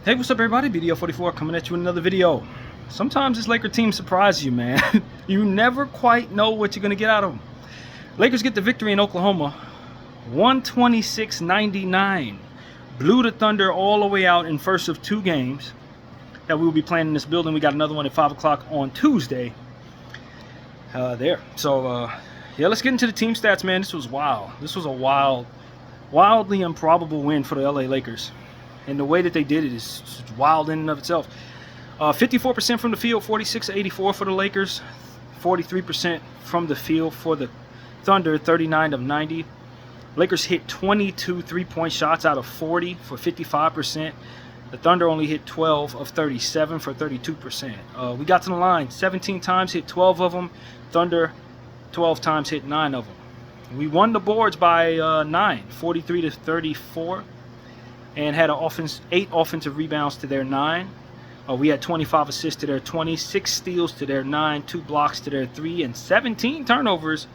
Hey, what's up, everybody? BDO44 coming at you with another video. Sometimes this Laker team surprises you, man. You never quite know what you're going to get out of them. Lakers get the victory in Oklahoma, 126-99. Blew the Thunder all the way out in first of two games that we will be playing in this building. We got another one at 5 o'clock on Tuesday. Yeah, let's get into the team stats, man. This was wild. This was a wildly improbable win for the LA Lakers. And the way that they did it is wild in and of itself. 54% from the field, 46-84 for the Lakers. 43% from the field for the Thunder, 39 of 90. Lakers hit 22 three-point shots out of 40 for 55%. The Thunder only hit 12 of 37 for 32%. We got to the line 17 times, hit 12 of them. Thunder 12 times, hit 9 of them. We won the boards by 9, 43-34. And had 8 offensive rebounds to their 9. We had 25 assists to their 20, 6 steals to their 9, 2 blocks to their 3, and 17 turnovers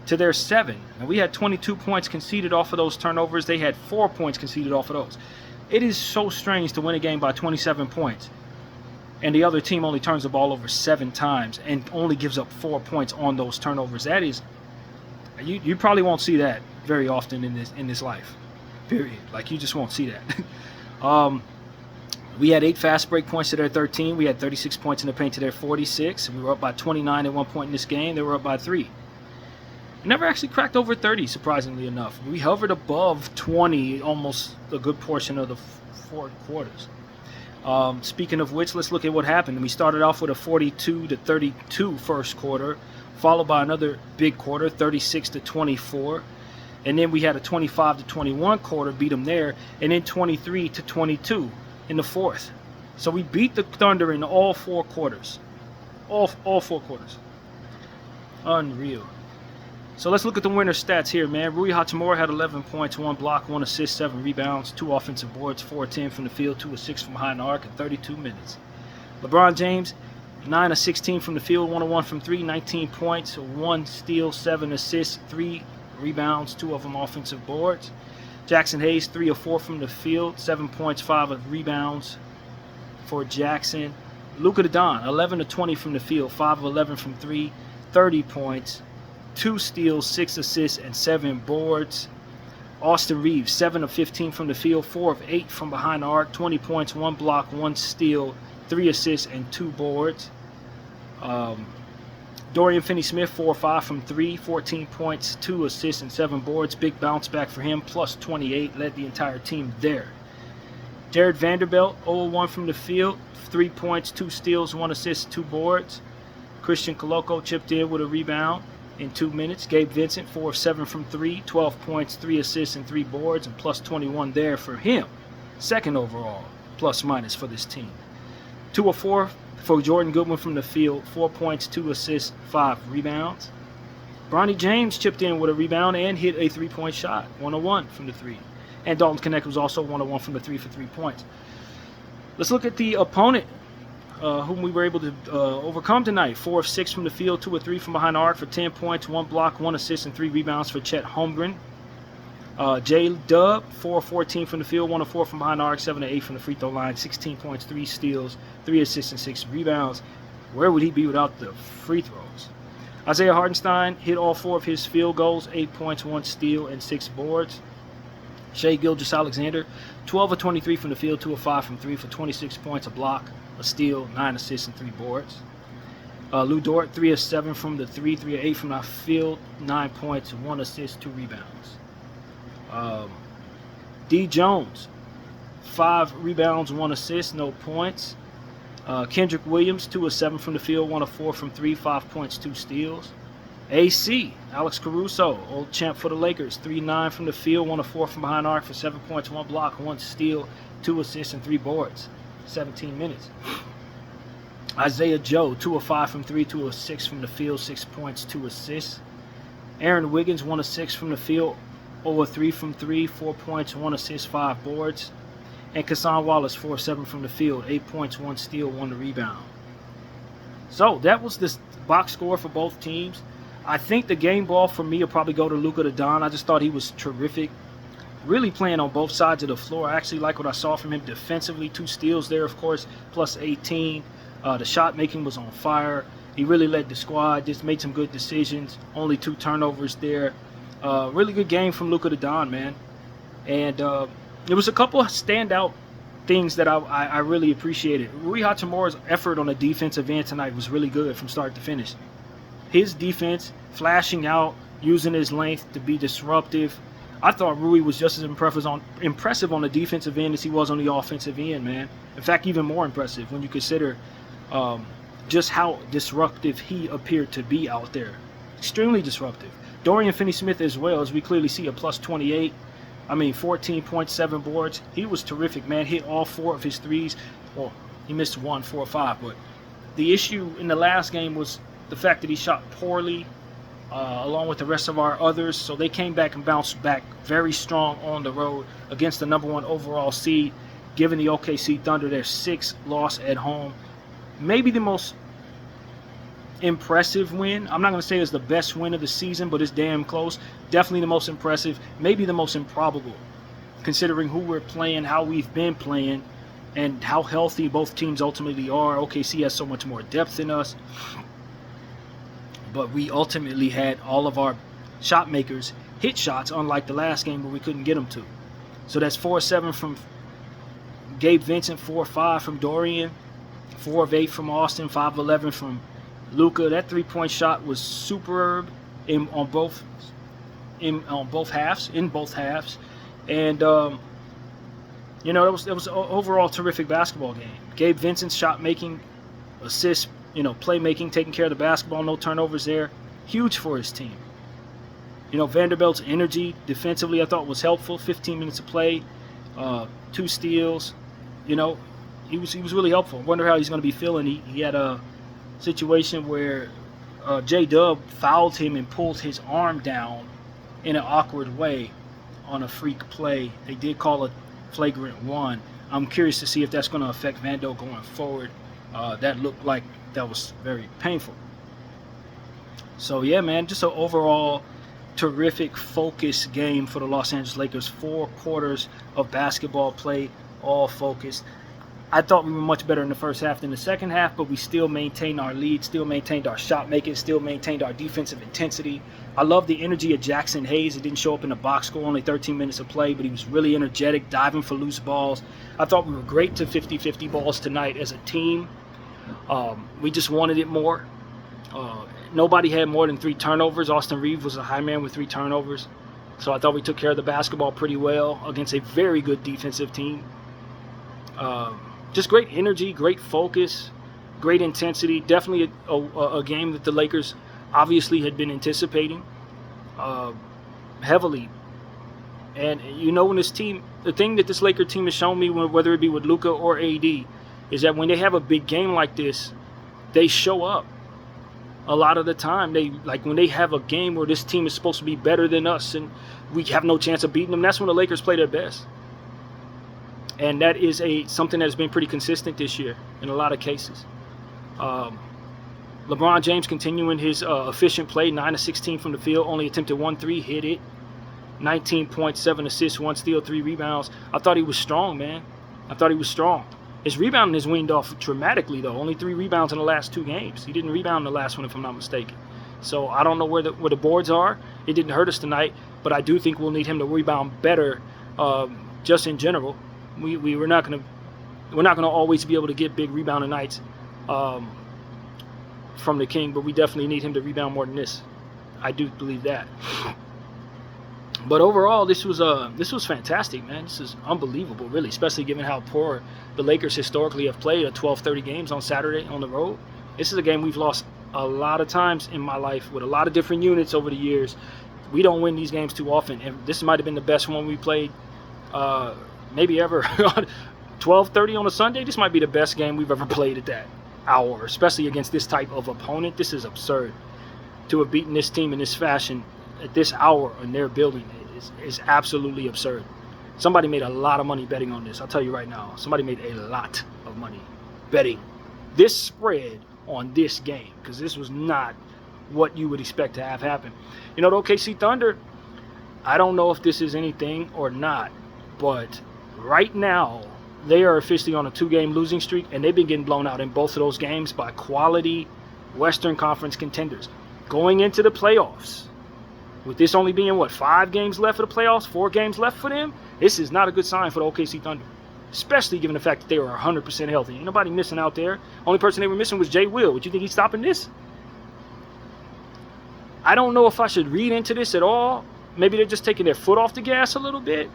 to their 7. And we had 22 points conceded off of those turnovers. They had 4 points conceded off of those. It is so strange to win a game by 27 points, and the other team only turns the ball over 7 times and only gives up 4 points on those turnovers. That is, you probably won't see that very often in this life. Period. Like, you just won't see that. We had 8 fast break points to their 13. We had 36 points in the paint to their 46. We were up by 29 at one point in this game. They were up by 3. We never actually cracked over 30, surprisingly enough. We hovered above 20 almost a good portion of the 4 quarters. Speaking of which, let's look at what happened. We started off with a 42-32 first quarter, followed by another big quarter, 36-24. And then we had a 25-21 quarter, beat them there, and then 23-22 in the fourth. So we beat the Thunder in all 4 quarters. All 4 quarters. Unreal. So let's look at the winner stats here, man. Rui Hachimura had 11 points, 1 block, 1 assist, 7 rebounds, 2 offensive boards, 4-10 from the field, 2 of 6 from behind the arc in 32 minutes. LeBron James, 9 of 16 from the field, 1 of 1 from 3, 19 points, 1 steal, 7 assists, 3 rebounds, 2 of them offensive boards. Jackson Hayes, 3 of 4 from the field, 7 points, 5 of rebounds for Jackson. Luka Doncic, 11 of 20 from the field, 5 of 11 from 3, 30 points, 2 steals, 6 assists, and 7 boards. Austin Reeves, 7 of 15 from the field, 4 of 8 from behind the arc, 20 points, 1 block, 1 steal, 3 assists, and 2 boards. Dorian Finney-Smith, 4 of 5 from 3, 14 points, 2 assists, and 7 boards. Big bounce back for him, plus 28, led the entire team there. Jared Vanderbilt, 0 of 1 from the field, 3 points, 2 steals, 1 assist, 2 boards. Christian Coloco chipped in with a rebound in 2 minutes. Gabe Vincent, 4 of 7 from 3, 12 points, 3 assists, and 3 boards, and plus 21 there for him. Second overall, plus minus for this team. 2 of 4 for Jordan Goodwin from the field, 4 points, 2 assists, 5 rebounds. Bronny James chipped in with a rebound and hit a 3-point shot, 1 of 1 from the 3. And Dalton Knecht was also 1 of 1 from the 3 for 3 points. Let's look at the opponent, whom we were able to overcome tonight. 4 of 6 from the field, 2 of 3 from behind the arc for 10 points, 1 block, 1 assist, and 3 rebounds for Chet Holmgren. J-Dub, 4 of 14 from the field, 1 of 4 from behind the arc, 7 of 8 from the free throw line, 16 points, 3 steals, 3 assists, and 6 rebounds. Where would he be without the free throws? Isaiah Hartenstein hit all 4 of his field goals, 8 points, 1 steal, and 6 boards. Shai Gilgeous-Alexander, 12 of 23 from the field, 2 of 5 from 3 for 26 points, a block, a steal, 9 assists, and 3 boards. Lou Dort, 3 of 7 from the 3, 3 of 8 from the field, 9 points, 1 assist, 2 rebounds. D. Jones, 5 rebounds, 1 assist, no points. Kendrick Williams, 2 of 7 from the field, 1 of 4 from 3, 5 points, 2 steals. AC, Alex Caruso, old champ for the Lakers, 3-9 from the field, 1 of 4 from behind arc for 7 points, 1 block, 1 steal, 2 assists, and 3 boards. 17 minutes. Isaiah Joe, 2 of 5 from 3, 2 of 6 from the field, 6 points, 2 assists. Aaron Wiggins, 1 of 6 from the field, 0 of 3 from 3, 4 points, 1 assist, 5 boards. And Cason Wallace, 4 of 7 from the field, 8 points, 1 steal, 1 rebound. So that was this box score for both teams. I think the game ball for me will probably go to Luka Doncic. I just thought he was terrific. really playing on both sides of the floor. I actually like what I saw from him defensively. 2 steals there, of course, plus 18. The shot making was on fire. He really led the squad, just made some good decisions. Only 2 turnovers there. Really good game from Luka Don, man. And there was a couple of standout things that I really appreciated. Rui Hachimura's effort on the defensive end tonight was really good from start to finish. His defense, flashing out, using his length to be disruptive. I thought Rui was just as impressive on the defensive end as he was on the offensive end, man. In fact, even more impressive when you consider just how disruptive he appeared to be out there. Extremely disruptive. Dorian Finney-Smith as well, as we clearly see, a plus 28. 14.7 boards. He was terrific, man. Hit all 4 of his threes. Well, he missed 1, 4 or 5. But the issue in the last game was the fact that he shot poorly, along with the rest of our others. So they came back and bounced back very strong on the road against the #1 overall seed, giving the OKC Thunder their 6th loss at home. Maybe the most impressive win. I'm not going to say it's the best win of the season, but it's damn close. Definitely the most impressive, maybe the most improbable, considering who we're playing, how we've been playing, and how healthy both teams ultimately are. OKC has so much more depth than us, but we ultimately had all of our shot makers hit shots, unlike the last game where we couldn't get them to. So that's 4-7 from Gabe Vincent, 4-5 from Dorian, 4 of 8 from Austin, 5 of 11 from Luka. That 3-point shot was superb on both halves, and it was an overall terrific basketball game. Gabe Vincent's shot making, assists, playmaking, taking care of the basketball, no turnovers there, huge for his team. Vanderbilt's energy defensively I thought was helpful. 15 minutes of play, 2 steals. He was really helpful. I wonder how he's going to be feeling. He had a situation where J-Dub fouled him and pulled his arm down in an awkward way on a freak play. They did call a flagrant 1. I'm curious to see if that's going to affect Vando going forward. That looked like that was very painful. So yeah, man, just an overall terrific focused game for the Los Angeles Lakers. 4 quarters of basketball play, all focused. I thought we were much better in the first half than the second half, but we still maintained our lead, still maintained our shot making, still maintained our defensive intensity. I love the energy of Jackson Hayes. It didn't show up in the box score, only 13 minutes of play, but he was really energetic, diving for loose balls. I thought we were great to 50-50 balls tonight as a team. We just wanted it more. Nobody had more than 3 turnovers. Austin Reeves was a high man with 3 turnovers. So I thought we took care of the basketball pretty well against a very good defensive team. Just great energy, great focus, great intensity. Definitely a game that the Lakers obviously had been anticipating heavily. And when this team, the thing that this Laker team has shown me, whether it be with Luka or AD, is that when they have a big game like this, they show up. A lot of the time, when they have a game where this team is supposed to be better than us and we have no chance of beating them, that's when the Lakers play their best. And that is something that has been pretty consistent this year in a lot of cases. LeBron James continuing his efficient play, 9 of 16 from the field, only attempted 1 3, hit it. 19.7 assists, 1 steal, 3 rebounds. I thought he was strong, man. I thought he was strong. His rebounding has weaned off dramatically, though. Only 3 rebounds in the last 2 games. He didn't rebound in the last one, if I'm not mistaken. So I don't know where the boards are. It didn't hurt us tonight, but I do think we'll need him to rebound better, just in general. We're not gonna always be able to get big rebounding nights from the King, but we definitely need him to rebound more than this. I do believe that. But overall, this was fantastic, man. This is unbelievable, really, especially given how poor the Lakers historically have played at 12:30 games on Saturday on the road. This is a game we've lost a lot of times in my life with a lot of different units over the years. We don't win these games too often, and this might have been the best one we played maybe ever. 12:30 on a Sunday, this might be the best game we've ever played at that hour, especially against this type of opponent. This is absurd. To have beaten this team in this fashion at this hour in their building is absolutely absurd. Somebody made a lot of money betting on this. I'll tell you right now. Somebody made a lot of money betting this spread on this game, because this was not what you would expect to have happen. The OKC Thunder, I don't know if this is anything or not, but right now they are officially on a 2-game losing streak, and they've been getting blown out in both of those games by quality Western Conference contenders. Going into the playoffs, with this only being, 5 games left for the playoffs, 4 games left for them, this is not a good sign for the OKC Thunder, especially given the fact that they were 100% healthy. Ain't nobody missing out there. Only person they were missing was Jay Will. Would you think he's stopping this? I don't know if I should read into this at all. Maybe they're just taking their foot off the gas a little bit.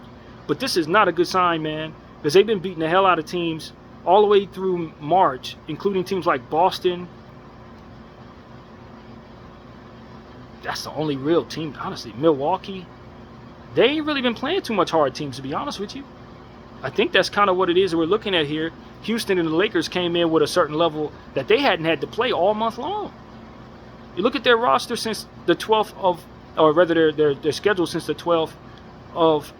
But this is not a good sign, man, because they've been beating the hell out of teams all the way through March, including teams like Boston. That's the only real team, honestly. Milwaukee. They ain't really been playing too much hard teams, to be honest with you. I think that's kind of what it is that we're looking at here. Houston and the Lakers came in with a certain level that they hadn't had to play all month long. You look at their roster since the 12th of, or rather their schedule since the 12th of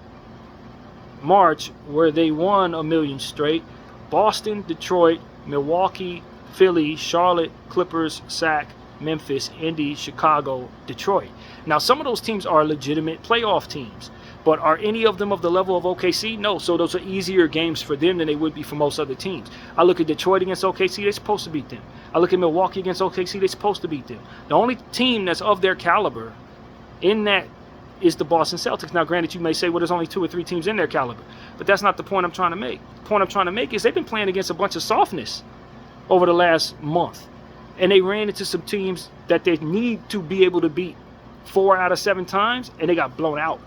March, where they won a million straight. Boston, Detroit, Milwaukee, Philly, Charlotte, Clippers, Sac, Memphis, Indy, Chicago, Detroit. Now, some of those teams are legitimate playoff teams, but are any of them of the level of OKC? No. So those are easier games for them than they would be for most other teams. I look at Detroit against OKC, they're supposed to beat them. I look at Milwaukee against OKC, they're supposed to beat them. The only team that's of their caliber in that is the Boston Celtics. Now, granted, you may say, well, there's only 2 or 3 teams in their caliber, but that's not the point I'm trying to make. The point I'm trying to make is they've been playing against a bunch of softness over the last month, and they ran into some teams that they need to be able to beat 4 out of 7 times, and they got blown out.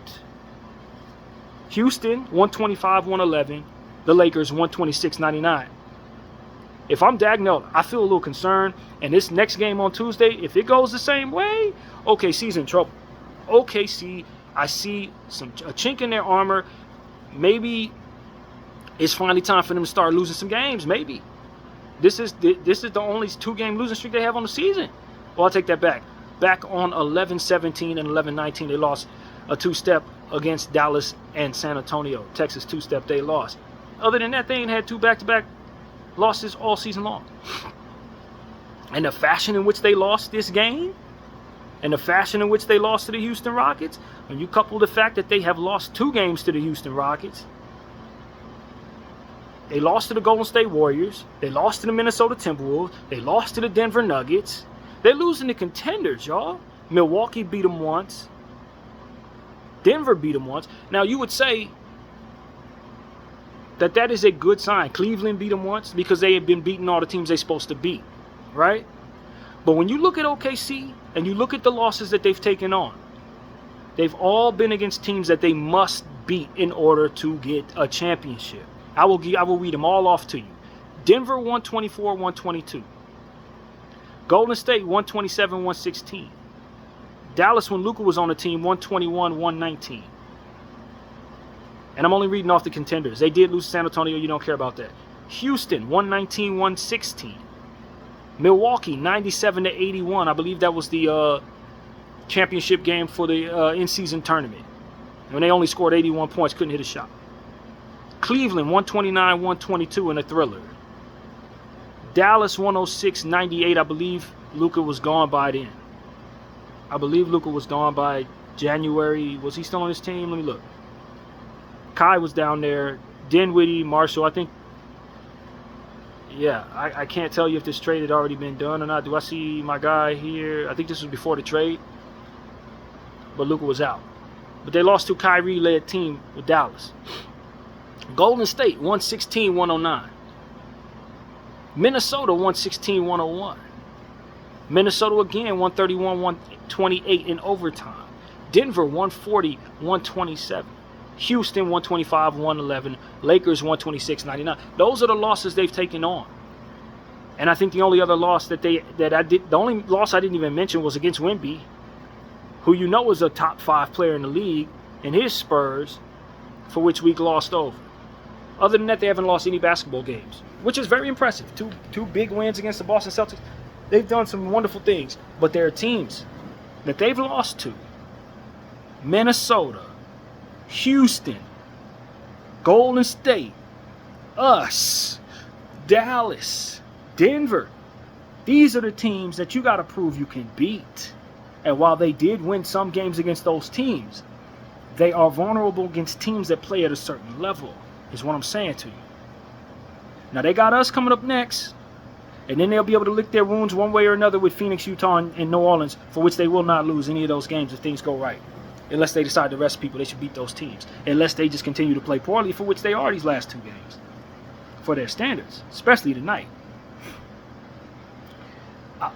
Houston, 125-111. The Lakers, 126-99. If I'm Dagnall, I feel a little concerned, and this next game on Tuesday, if it goes the same way, OKC's in trouble. OKC, I see a chink in their armor. Maybe it's finally time for them to start losing some games. Maybe this is the only 2-game losing streak they have on the season. Well, I'll take that back. Back on 11-17 and 11-19, they lost a 2-step against Dallas and San Antonio. Texas 2-step they lost. Other than that, they ain't had 2 back-to-back losses all season long. And the fashion in which they lost this game, and the fashion in which they lost to the Houston Rockets, when you couple the fact that they have lost 2 games to the Houston Rockets, they lost to the Golden State Warriors, they lost to the Minnesota Timberwolves, they lost to the Denver Nuggets. They're losing to contenders, y'all. Milwaukee beat them once. Denver beat them once. Now, you would say that is a good sign. Cleveland beat them once because they have been beating all the teams they're supposed to beat, right? But when you look at OKC and you look at the losses that they've taken on, they've all been against teams that they must beat in order to get a championship. I will read them all off to you. Denver 124-122. Golden State 127-116. Dallas, when Luka was on the team, 121-119. And I'm only reading off the contenders. They did lose to San Antonio. You don't care about that. Houston 119-116. Milwaukee 97-81. I believe that was the championship game for the in-season tournament. When they only scored 81 points, couldn't hit a shot. Cleveland 129-122 in a thriller. Dallas 106-98. I believe Luka was gone by then. I believe Luka was gone by January. Was he still on his team? Let me look. Kai was down there. Dinwiddie, Marshall. I think. Yeah, I can't tell you if this trade had already been done or not. Do I see my guy here? I think this was before the trade. But Luka was out. But they lost to a Kyrie-led team with Dallas. Golden State 116-109. Minnesota 116-101. Minnesota again 131-128 in overtime. Denver 140-127. Houston 125-111. Lakers 126-99. Those are the losses they've taken on. And I think the only other loss the only loss I didn't even mention was against Wemby, who you know is a top 5 player in the league, and his Spurs, for which we glossed over. Other than that, they haven't lost any basketball games, which is very impressive. Two big wins against the Boston Celtics. They've done some wonderful things, but there are teams that they've lost to. Minnesota, Houston, Golden State, us, Dallas, Denver. These are the teams that you got to prove you can beat. And while they did win some games against those teams, They are vulnerable against teams that play at a certain level, is what I'm saying to you. Now, they got us coming up next, and then they'll be able to lick their wounds one way or another with Phoenix, Utah, and New Orleans, for which they will not lose any of those games if things go right. Unless they decide to rest people, they should beat those teams. Unless they just continue to play poorly, for which they are these last 2 games. For their standards, especially tonight.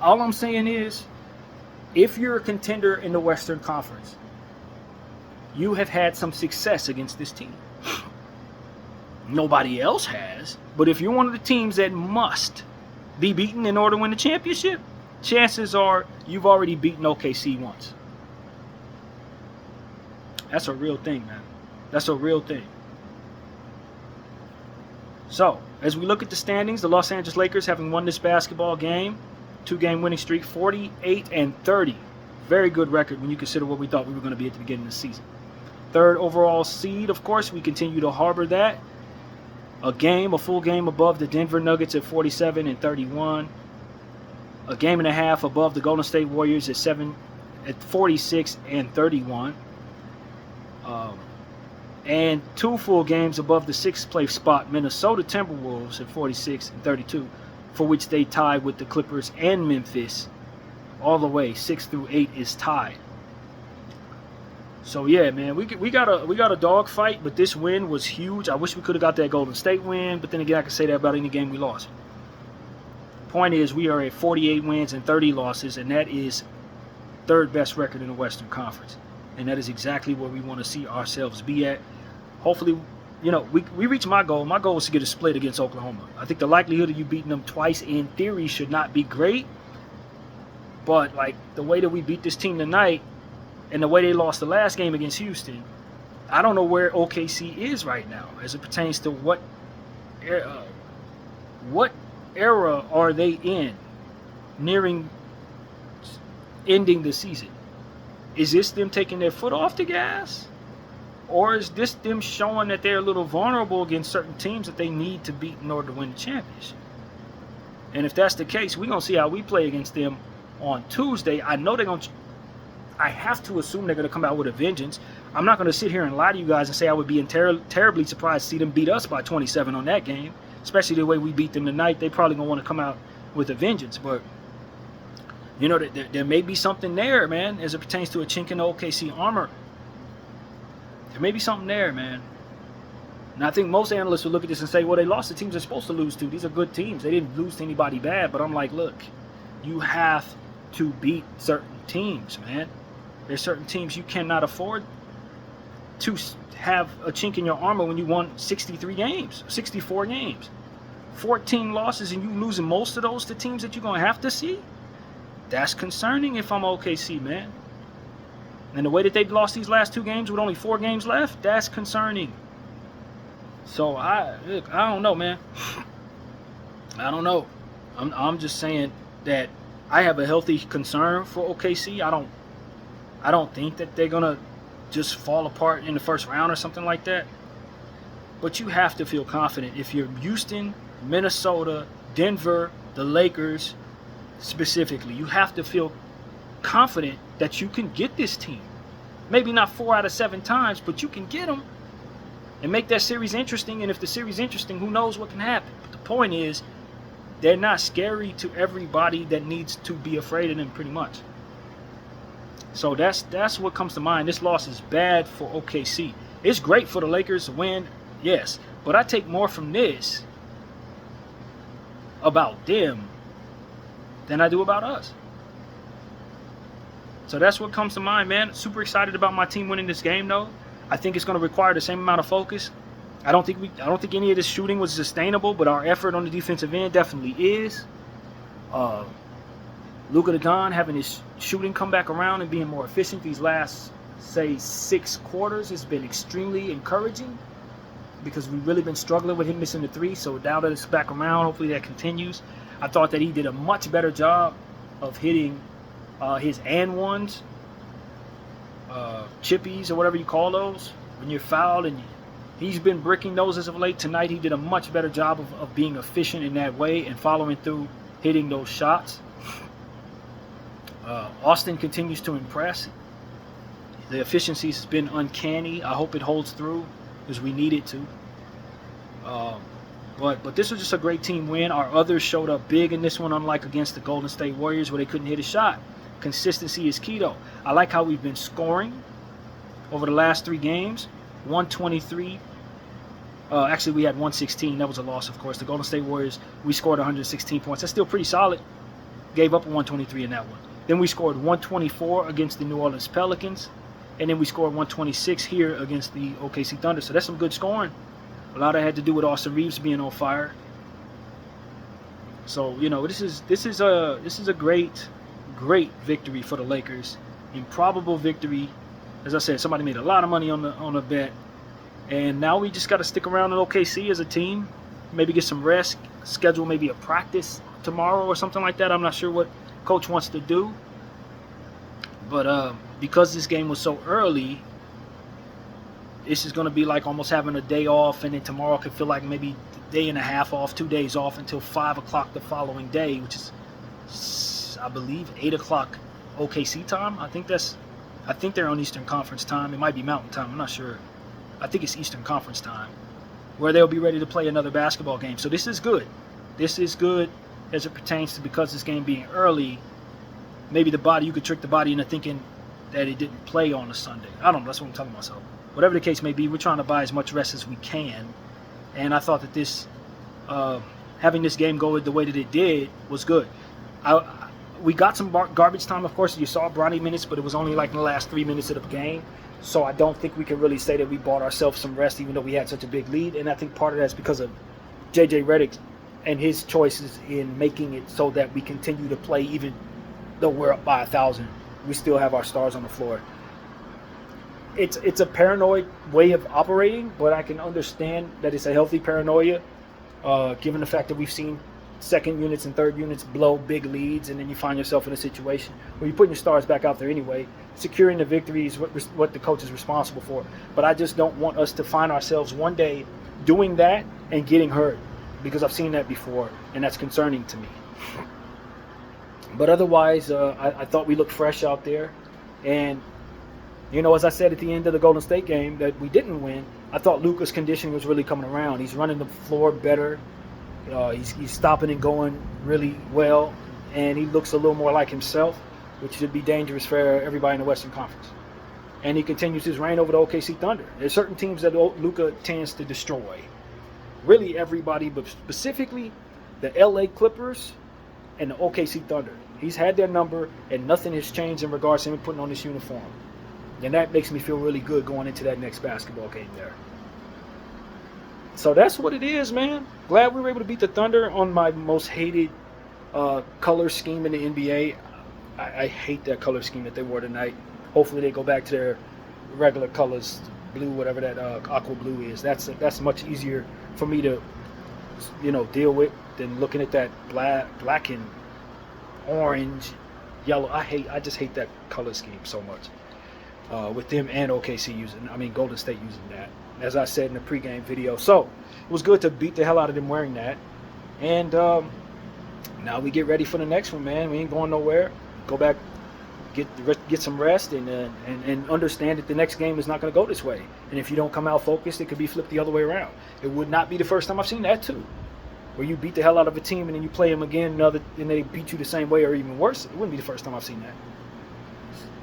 All I'm saying is, if you're a contender in the Western Conference, you have had some success against this team. Nobody else has, but if you're one of the teams that must be beaten in order to win the championship, chances are you've already beaten OKC once. That's a real thing, man. That's a real thing. So, as we look at the standings, the Los Angeles Lakers, having won this basketball game, 2-game winning streak, 48-30. Very good record when you consider what we thought we were going to be at the beginning of the season. 3rd overall seed, of course, we continue to harbor that. A full game above the Denver Nuggets at 47-31. A game and a half above the Golden State Warriors at 46-31. And 2 full games above the 6th place spot Minnesota Timberwolves at 46-32, for which they tied with the Clippers and Memphis all the way. 6 through 8 is tied. So yeah, man, we got a dog fight, but this win was huge. I wish we could have got that Golden State win, but then again, I can say that about any game we lost. Point is, we are at 48 wins and 30 losses, and that is 3rd best record in the Western Conference. And that is exactly where we want to see ourselves be at. Hopefully, we reach my goal. My goal is to get a split against Oklahoma. I think the likelihood of you beating them twice in theory should not be great. But like the way that we beat this team tonight and the way they lost the last game against Houston, I don't know where OKC is right now as it pertains to what era are they in nearing ending the season. Is this them taking their foot off the gas? Or is this them showing that they're a little vulnerable against certain teams that they need to beat in order to win the championship? And if that's the case, we're going to see how we play against them on Tuesday. I know they're going to... I have to assume they're going to come out with a vengeance. I'm not going to sit here and lie to you guys and say I would be terribly surprised to see them beat us by 27 on that game. Especially the way we beat them tonight. They probably going to want to come out with a vengeance. But, there may be something there, man, as it pertains to a chink in the OKC armor. There may be something there, man. And I think most analysts will look at this and say, well, they lost the teams they're supposed to lose to. These are good teams. They didn't lose to anybody bad. But I'm like, look, you have to beat certain teams, man. There's certain teams you cannot afford to have a chink in your armor when you won 63 games, 64 games. 14 losses and you losing most of those to teams that you're going to have to see? That's concerning if I'm OKC, man. And the way that they've lost these last 2 games with only 4 games left, that's concerning. So, I don't know, man. I don't know. I'm just saying that I have a healthy concern for OKC. I don't think that they're going to just fall apart in the first round or something like that. But you have to feel confident if you're Houston, Minnesota, Denver, the Lakers specifically. You have to feel confident that you can get this team. Maybe not 4 out of 7 times, but you can get them and make that series interesting. And if the series is interesting, who knows what can happen. But the point is, they're not scary to everybody that needs to be afraid of them pretty much. So that's what comes to mind. This loss is bad for OKC. It's great for the Lakers to win, yes. But I take more from this about them than I do about us. So that's what comes to mind, man. Super excited about my team winning this game, though. I think it's going to require the same amount of focus. I don't think any of this shooting was sustainable, but our effort on the defensive end definitely is. Luka Doncic having his shooting come back around and being more efficient these last, say, 6 quarters has been extremely encouraging because we've really been struggling with him missing the 3. So now that it's back around, hopefully that continues. I thought that he did a much better job of hitting his and ones, chippies or whatever you call those, when you're fouled, and he's been bricking those as of late. Tonight he did a much better job of being efficient in that way and following through, hitting those shots. Austin continues to impress. The efficiency has been uncanny. I hope it holds through because we need it to. But this was just a great team win. Our others showed up big in this one, unlike against the Golden State Warriors where they couldn't hit a shot. Consistency is key, though. I like how we've been scoring over the last 3 games. 123. Actually, we had 116. That was a loss, of course. The Golden State Warriors, we scored 116 points. That's still pretty solid. Gave up a 123 in that one. Then we scored 124 against the New Orleans Pelicans. And then we scored 126 here against the OKC Thunder. So that's some good scoring. A lot of it had to do with Austin Reeves being on fire. So, you know, this is a great victory for the Lakers. Improbable victory. As I said, somebody made a lot of money on the bet. And now we just got to stick around in OKC as a team. Maybe get some rest. Schedule maybe a practice tomorrow or something like that. I'm not sure what coach wants to do. But because this game was so early, this is going to be like almost having a day off, and then tomorrow could feel like maybe a day and a half off, 2 days off until 5 o'clock the following day, which is, I believe, 8 o'clock OKC time. I think they're on Eastern Conference time. It might be Mountain time. I'm not sure. I think it's Eastern Conference time, where they'll be ready to play another basketball game. So this is good. This is good as it pertains to, because this game being early, maybe you could trick the body into thinking that it didn't play on a Sunday. I don't know. That's what I'm telling myself. Whatever the case may be, we're trying to buy as much rest as we can. And I thought that this, having this game go the way that it did was good. We got some garbage time, of course. You saw Bronny minutes, but it was only like in the last 3 minutes of the game. So I don't think we can really say that we bought ourselves some rest, even though we had such a big lead. And I think part of that's because of J.J. Redick and his choices in making it so that we continue to play even though we're up by 1,000. We still have our stars on the floor. It's a paranoid way of operating, but I can understand that it's a healthy paranoia, given the fact that we've seen second units and third units blow big leads, and then you find yourself in a situation where you're putting your stars back out there anyway. Securing the victory is what the coach is responsible for. But I just don't want us to find ourselves one day doing that and getting hurt, because I've seen that before, and that's concerning to me. But otherwise, I thought we looked fresh out there. And, you know, as I said at the end of the Golden State game that we didn't win, I thought Luka's conditioning was really coming around. He's running the floor better. He's stopping and going really well. And he looks a little more like himself, which should be dangerous for everybody in the Western Conference. And he continues his reign over the OKC Thunder. There's certain teams that Luka tends to destroy. Really everybody, but specifically the LA Clippers and the OKC Thunder. He's had their number, and nothing has changed in regards to him putting on this uniform. And that makes me feel really good going into that next basketball game there. So that's what it is, man. Glad we were able to beat the Thunder on my most hated color scheme in the NBA. I hate that color scheme that they wore tonight. Hopefully they go back to their regular colors, blue, whatever that aqua blue is. That's much easier for me to, deal with than looking at that black and orange, yellow. I just hate that color scheme so much. With them and OKC Golden State using that, as I said in the pregame video. So it was good to beat the hell out of them wearing that. And now we get ready for the next one, man. We ain't going nowhere. Go back, get some rest, and understand that the next game is not going to go this way. And if you don't come out focused, it could be flipped the other way around. It would not be the first time I've seen that too, where you beat the hell out of a team and then you play them again, and they beat you the same way or even worse. It wouldn't be the first time I've seen that.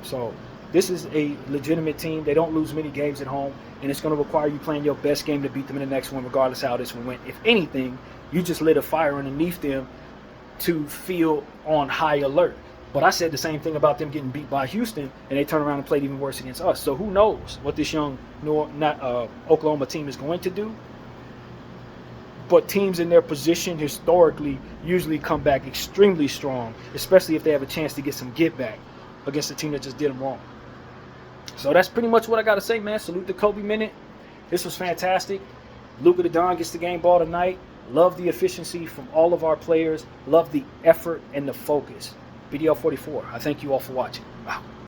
So this is a legitimate team. They don't lose many games at home, and it's going to require you playing your best game to beat them in the next one, regardless of how this one went. If anything, you just lit a fire underneath them to feel on high alert. But I said the same thing about them getting beat by Houston, and they turned around and played even worse against us. So who knows what this young Oklahoma team is going to do. But teams in their position historically usually come back extremely strong, especially if they have a chance to get some get back against a team that just did them wrong. So that's pretty much what I got to say, man. Salute the Kobe Minute. This was fantastic. Luka the Don gets the game ball tonight. Love the efficiency from all of our players. Love the effort and the focus. BDL 44. I thank you all for watching. Wow.